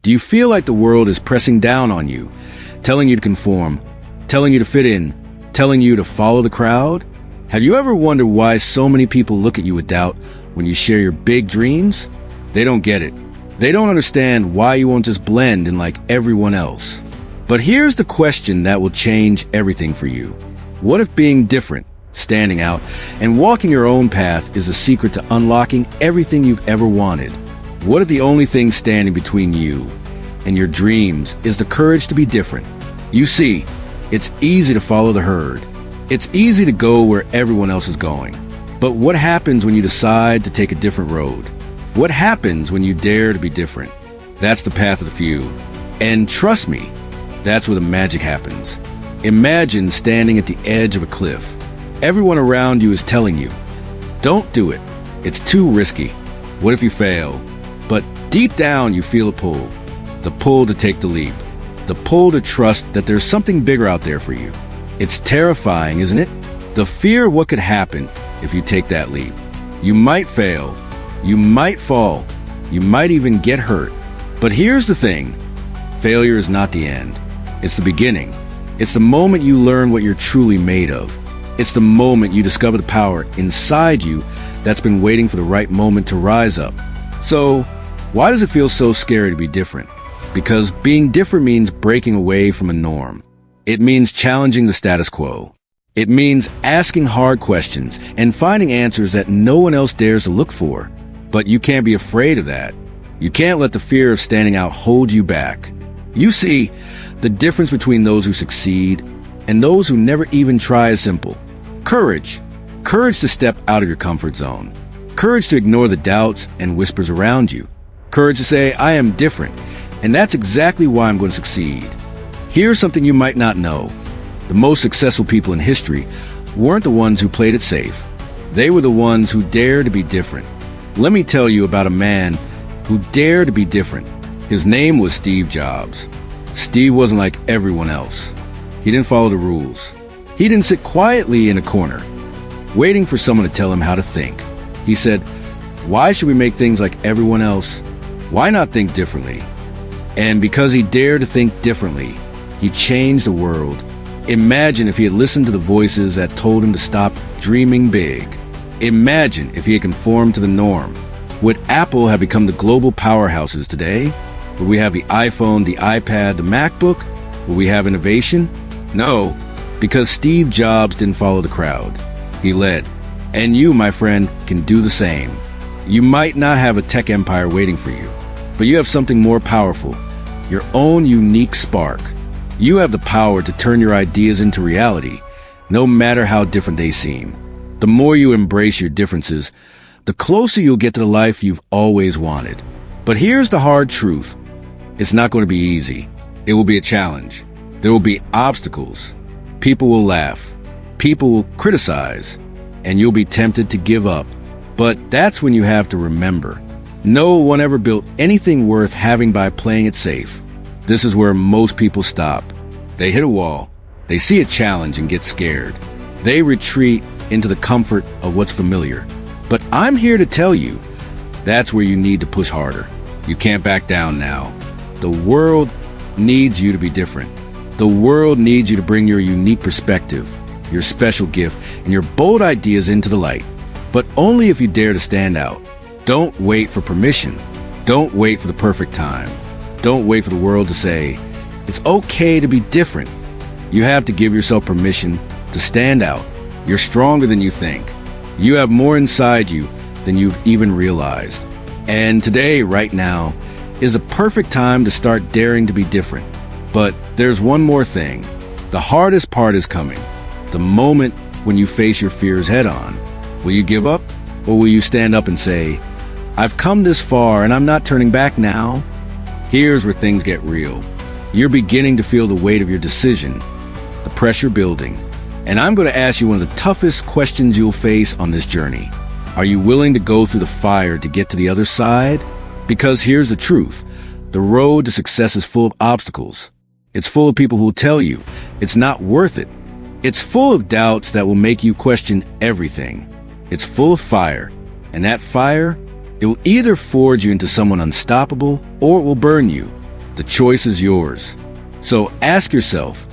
Do you feel like the world is pressing down on you, telling you to conform, telling you to fit in, telling you to follow the crowd? Have you ever wondered why so many people look at you with doubt when you share your big dreams? They don't get it. They don't understand why you won't just blend in like everyone else. But here's the question that will change everything for you. What if being different, standing out, and walking your own path is the secret to unlocking everything you've ever wanted? What if the only thing standing between you and your dreams is the courage to be different? You see, it's easy to follow the herd. It's easy to go where everyone else is going. But what happens when you decide to take a different road? What happens when you dare to be different? That's the path of the few. And trust me, that's where the magic happens. Imagine standing at the edge of a cliff. Everyone around you is telling you, don't do it. It's too risky. What if you fail? But deep down you feel a pull. The pull to take the leap. The pull to trust that there's something bigger out there for you. It's terrifying, isn't it? The fear of what could happen if you take that leap. You might fail. You might fall. You might even get hurt. But here's the thing. Failure is not the end. It's the beginning. It's the moment you learn what you're truly made of. It's the moment you discover the power inside you that's been waiting for the right moment to rise up. So, why does it feel so scary to be different? Because being different means breaking away from a norm. It means challenging the status quo. It means asking hard questions and finding answers that no one else dares to look for. But you can't be afraid of that. You can't let the fear of standing out hold you back. You see, the difference between those who succeed and those who never even try is simple. Courage. Courage to step out of your comfort zone. Courage to ignore the doubts and whispers around you. Courage to say, I am different, and that's exactly why I'm going to succeed. Here's something you might not know. The most successful people in history weren't the ones who played it safe. They were the ones who dared to be different. Let me tell you about a man who dared to be different. His name was Steve Jobs. Steve wasn't like everyone else. He didn't follow the rules. He didn't sit quietly in a corner, waiting for someone to tell him how to think. He said, why should we make things like everyone else? Why not think differently? And because he dared to think differently, he changed the world. Imagine if he had listened to the voices that told him to stop dreaming big. Imagine if he had conformed to the norm. Would Apple have become the global powerhouses today? Would we have the iPhone, the iPad, the MacBook? Would we have innovation? No, because Steve Jobs didn't follow the crowd. He led. And you, my friend, can do the same. You might not have a tech empire waiting for you, but you have something more powerful, your own unique spark. You have the power to turn your ideas into reality, no matter how different they seem. The more you embrace your differences, the closer you'll get to the life you've always wanted. But here's the hard truth. It's not going to be easy. It will be a challenge. There will be obstacles. People will laugh. People will criticize. And you'll be tempted to give up. But that's when you have to remember, no one ever built anything worth having by playing it safe. This is where most people stop. They hit a wall. They see a challenge and get scared. They retreat into the comfort of what's familiar. But I'm here to tell you, that's where you need to push harder. You can't back down now. The world needs you to be different. The world needs you to bring your unique perspective, your special gift, and your bold ideas into the light. But only if you dare to stand out. Don't wait for permission. Don't wait for the perfect time. Don't wait for the world to say, it's okay to be different. You have to give yourself permission to stand out. You're stronger than you think. You have more inside you than you've even realized. And today, right now, is a perfect time to start daring to be different. But there's one more thing. The hardest part is coming. The moment when you face your fears head on. Will you give up? Or will you stand up and say, I've come this far and I'm not turning back now? Here's where things get real. You're beginning to feel the weight of your decision, the pressure building. And I'm going to ask you one of the toughest questions you'll face on this journey. Are you willing to go through the fire to get to the other side? Because here's the truth. The road to success is full of obstacles. It's full of people who will tell you it's not worth it. It's full of doubts that will make you question everything. It's full of fire. And that fire, it will either forge you into someone unstoppable or it will burn you. The choice is yours. So ask yourself,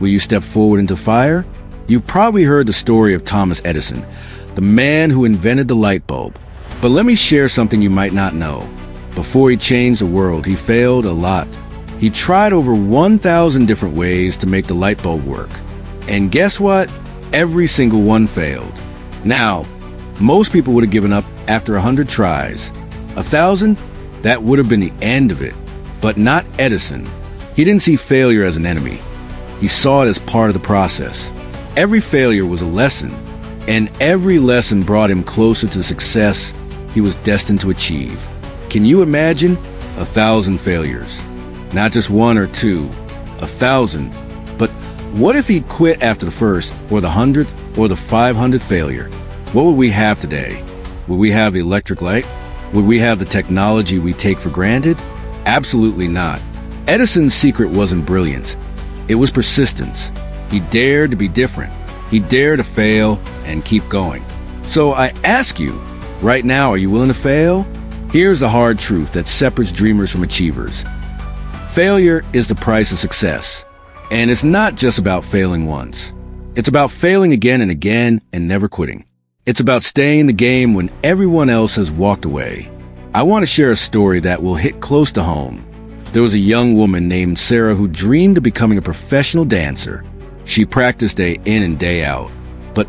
will you step forward into fire? You've probably heard the story of Thomas Edison, the man who invented the light bulb. But let me share something you might not know. Before he changed the world, he failed a lot. He tried over 1,000 different ways to make the light bulb work. And guess what? Every single one failed. Now, most people would have given up after 100 tries. 1,000? That would have been the end of it. But not Edison. He didn't see failure as an enemy. He saw it as part of the process. Every failure was a lesson, and every lesson brought him closer to the success he was destined to achieve. Can you imagine 1,000 failures? Not just one or two, 1,000. But what if he quit after the first, or the 100th, or the 500th failure? What would we have today? Would we have the electric light? Would we have the technology we take for granted? Absolutely not. Edison's secret wasn't brilliance. It was persistence. He dared to be different. He dared to fail and keep going. So I ask you, right now, are you willing to fail? Here's the hard truth that separates dreamers from achievers. Failure is the price of success. And it's not just about failing once. It's about failing again and again and never quitting. It's about staying in the game when everyone else has walked away. I want to share a story that will hit close to home. There was a young woman named Sarah who dreamed of becoming a professional dancer. She practiced day in and day out. But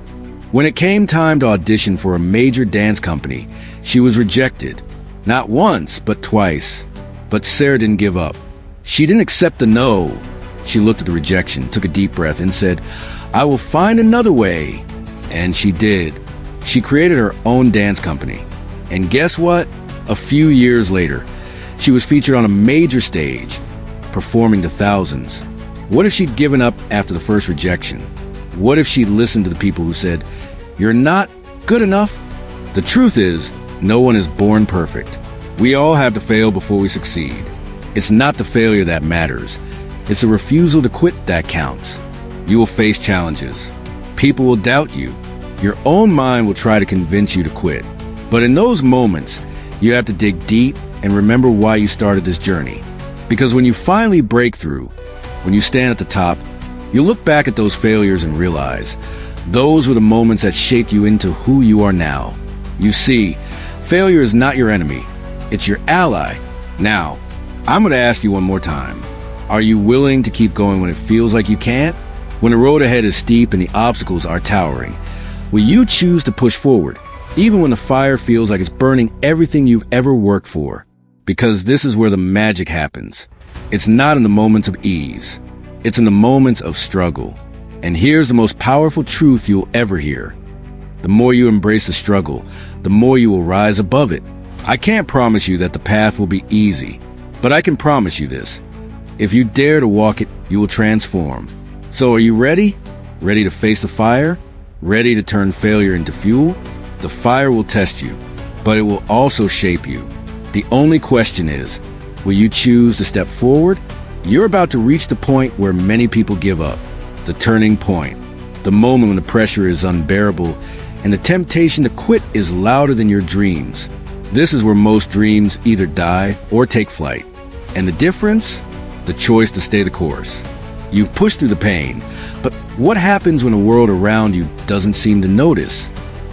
when it came time to audition for a major dance company, she was rejected. Not once, but twice. But Sarah didn't give up. She didn't accept the no. She looked at the rejection, took a deep breath, and said, "I will find another way." And she did. She created her own dance company. And guess what? A few years later, she was featured on a major stage, performing to thousands. What if she'd given up after the first rejection? What if she'd listened to the people who said, "You're not good enough"? The truth is, no one is born perfect. We all have to fail before we succeed. It's not the failure that matters. It's the refusal to quit that counts. You will face challenges. People will doubt you. Your own mind will try to convince you to quit. But in those moments, you have to dig deep and remember why you started this journey. Because when you finally break through, when you stand at the top, you'll look back at those failures and realize those were the moments that shaped you into who you are now. You see, failure is not your enemy. It's your ally. Now, I'm going to ask you one more time. Are you willing to keep going when it feels like you can't? When the road ahead is steep and the obstacles are towering? Will you choose to push forward, even when the fire feels like it's burning everything you've ever worked for? Because this is where the magic happens. It's not in the moments of ease. It's in the moments of struggle. And here's the most powerful truth you'll ever hear. The more you embrace the struggle, the more you will rise above it. I can't promise you that the path will be easy, but I can promise you this. If you dare to walk it, you will transform. So are you ready? Ready to face the fire? Ready to turn failure into fuel? The fire will test you, but it will also shape you. The only question is, will you choose to step forward? You're about to reach the point where many people give up. The turning point. The moment when the pressure is unbearable and the temptation to quit is louder than your dreams. This is where most dreams either die or take flight. And the difference? The choice to stay the course. You've pushed through the pain, but what happens when the world around you doesn't seem to notice?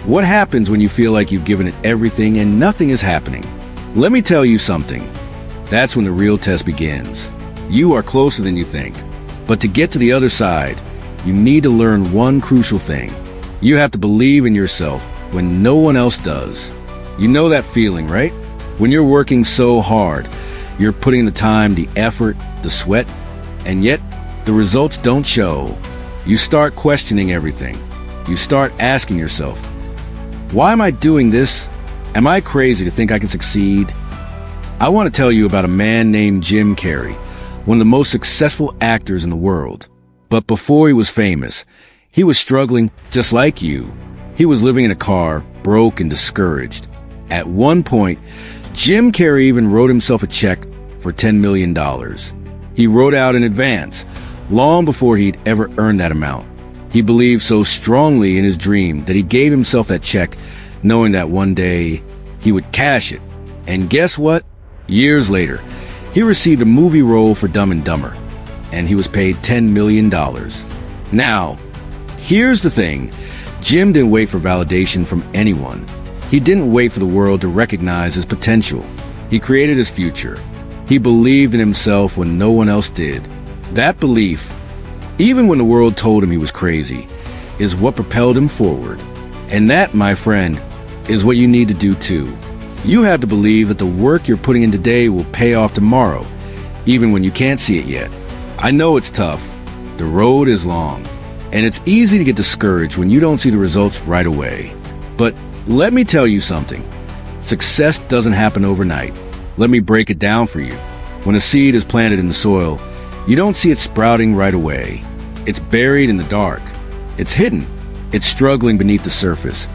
What happens when you feel like you've given it everything and nothing is happening? Let me tell you something. That's when the real test begins. You are closer than you think. But to get to the other side, you need to learn one crucial thing. You have to believe in yourself when no one else does. You know that feeling, right? When you're working so hard, you're putting the time, the effort, the sweat, and yet the results don't show. You start questioning everything. You start asking yourself, why am I doing this? Am I crazy to think I can succeed? I want to tell you about a man named Jim Carrey, one of the most successful actors in the world. But before he was famous, he was struggling just like you. He was living in a car, broke and discouraged. At one point, Jim Carrey even wrote himself a check for $10 million. He wrote out in advance, long before he'd ever earned that amount. He believed so strongly in his dream that he gave himself that check, knowing that one day he would cash it. And guess what? Years later, He received a movie role for Dumb and Dumber, and he was paid $10 million. Now, here's the thing. Jim didn't wait for validation from anyone. He didn't wait for the world to recognize his potential. He created his future. He believed in himself when no one else did. That belief, even when the world told him he was crazy, is what propelled him forward. And that, my friend, is what you need to do too. You have to believe that the work you're putting in today will pay off tomorrow, even when you can't see it yet. I know it's tough. The road is long, and it's easy to get discouraged when you don't see the results right away. But let me tell you something. Success doesn't happen overnight. Let me break it down for you. When a seed is planted in the soil, you don't see it sprouting right away. It's buried in the dark. It's hidden. It's struggling beneath the surface.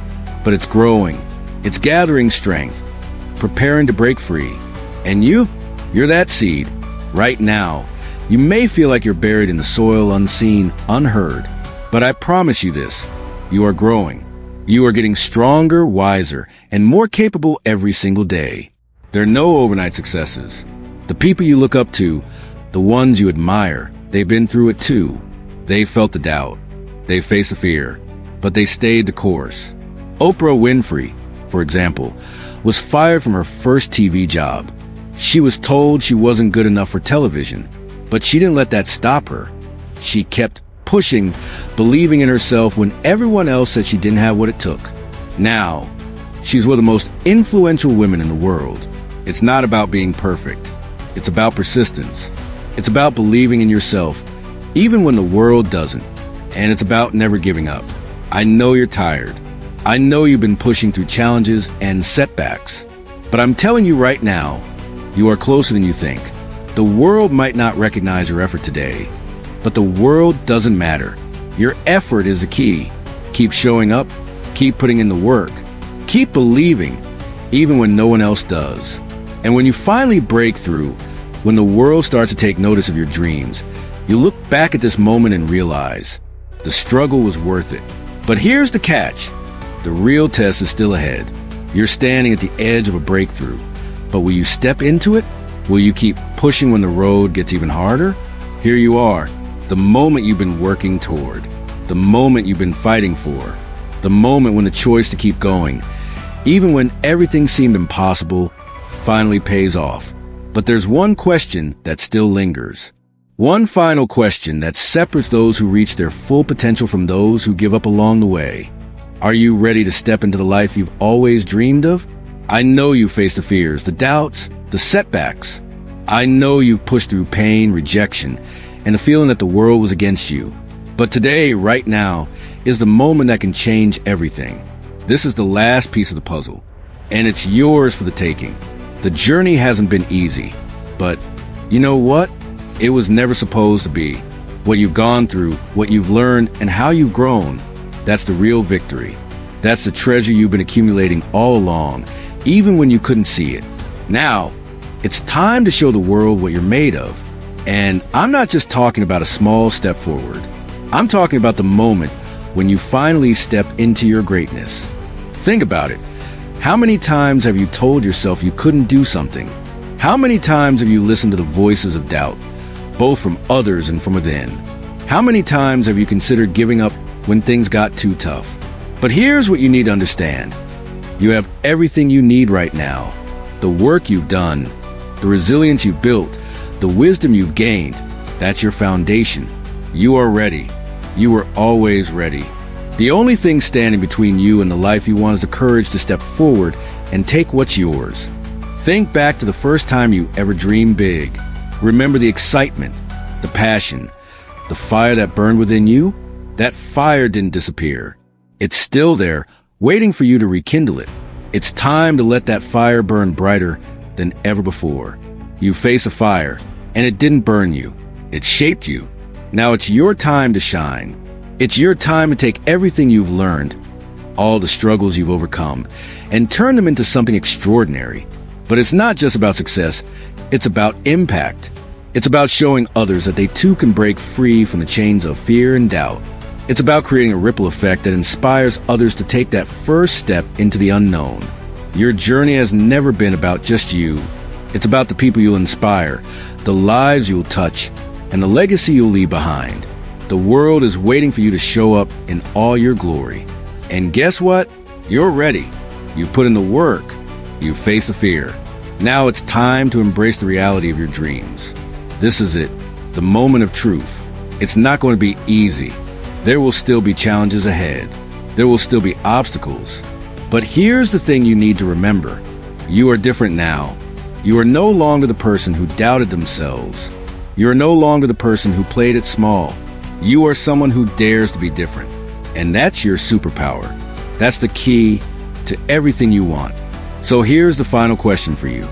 But it's growing. It's gathering strength, preparing to break free. And you're that seed. Right now, you may feel like you're buried in the soil, unseen, unheard. But I promise you this, you are growing. You are getting stronger, wiser, and more capable every single day. There are no overnight successes. The people you look up to, the ones you admire, they've been through it too. They felt the doubt. They faced the fear, but they stayed the course. Oprah Winfrey, for example, was fired from her first TV job. She was told she wasn't good enough for television, but she didn't let that stop her. She kept pushing, believing in herself when everyone else said she didn't have what it took. Now, she's one of the most influential women in the world. It's not about being perfect. It's about persistence. It's about believing in yourself, even when the world doesn't. And it's about never giving up. I know you're tired. I know you've been pushing through challenges and setbacks. But I'm telling you right now, you are closer than you think. The world might not recognize your effort today, but the world doesn't matter. Your effort is the key. Keep showing up. Keep putting in the work. Keep believing, even when no one else does. And when you finally break through, when the world starts to take notice of your dreams, you look back at this moment and realize the struggle was worth it. But here's the catch. The real test is still ahead. You're standing at the edge of a breakthrough. But will you step into it? Will you keep pushing when the road gets even harder? Here you are, the moment you've been working toward, the moment you've been fighting for, the moment when the choice to keep going, even when everything seemed impossible, finally pays off. But there's one question that still lingers. One final question that separates those who reach their full potential from those who give up along the way. Are you ready to step into the life you've always dreamed of? I know you face the fears, the doubts, the setbacks. I know you've pushed through pain, rejection, and the feeling that the world was against you. But today, right now, is the moment that can change everything. This is the last piece of the puzzle, and it's yours for the taking. The journey hasn't been easy, but you know what? It was never supposed to be. What you've gone through, what you've learned, and how you've grown, that's the real victory. That's the treasure you've been accumulating all along, even when you couldn't see it. Now, it's time to show the world what you're made of. And I'm not just talking about a small step forward. I'm talking about the moment when you finally step into your greatness. Think about it. How many times have you told yourself you couldn't do something? How many times have you listened to the voices of doubt, both from others and from within? How many times have you considered giving up when things got too tough? But here's what you need to understand. You have everything you need right now. The work you've done, the resilience you've built, the wisdom you've gained, that's your foundation. You are ready. You were always ready. The only thing standing between you and the life you want is the courage to step forward and take what's yours. Think back to the first time you ever dreamed big. Remember the excitement, the passion, the fire that burned within you. That fire didn't disappear. It's still there, waiting for you to rekindle it. It's time to let that fire burn brighter than ever before. You face a fire, and it didn't burn you. It shaped you. Now it's your time to shine. It's your time to take everything you've learned, all the struggles you've overcome, and turn them into something extraordinary. But it's not just about success. It's about impact. It's about showing others that they too can break free from the chains of fear and doubt. It's about creating a ripple effect that inspires others to take that first step into the unknown. Your journey has never been about just you. It's about the people you'll inspire, the lives you'll touch, and the legacy you'll leave behind. The world is waiting for you to show up in all your glory. And guess what? You're ready. You've put in the work. You've faced the fear. Now it's time to embrace the reality of your dreams. This is it, the moment of truth. It's not going to be easy. There will still be challenges ahead. There will still be obstacles. But here's the thing you need to remember. You are different now. You are no longer the person who doubted themselves. You are no longer the person who played it small. You are someone who dares to be different. And that's your superpower. That's the key to everything you want. So here's the final question for you.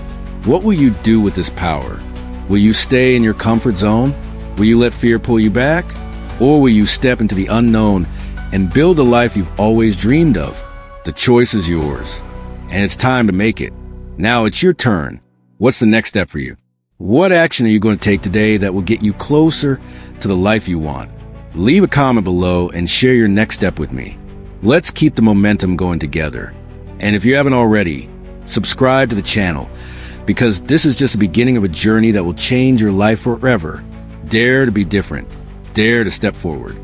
What will you do with this power? Will you stay in your comfort zone? Will you let fear pull you back? Or will you step into the unknown and build the life you've always dreamed of? The choice is yours. And it's time to make it. Now it's your turn. What's the next step for you? What action are you going to take today that will get you closer to the life you want? Leave a comment below and share your next step with me. Let's keep the momentum going together. And if you haven't already, subscribe to the channel, because this is just the beginning of a journey that will change your life forever. Dare to be different. Dare to step forward.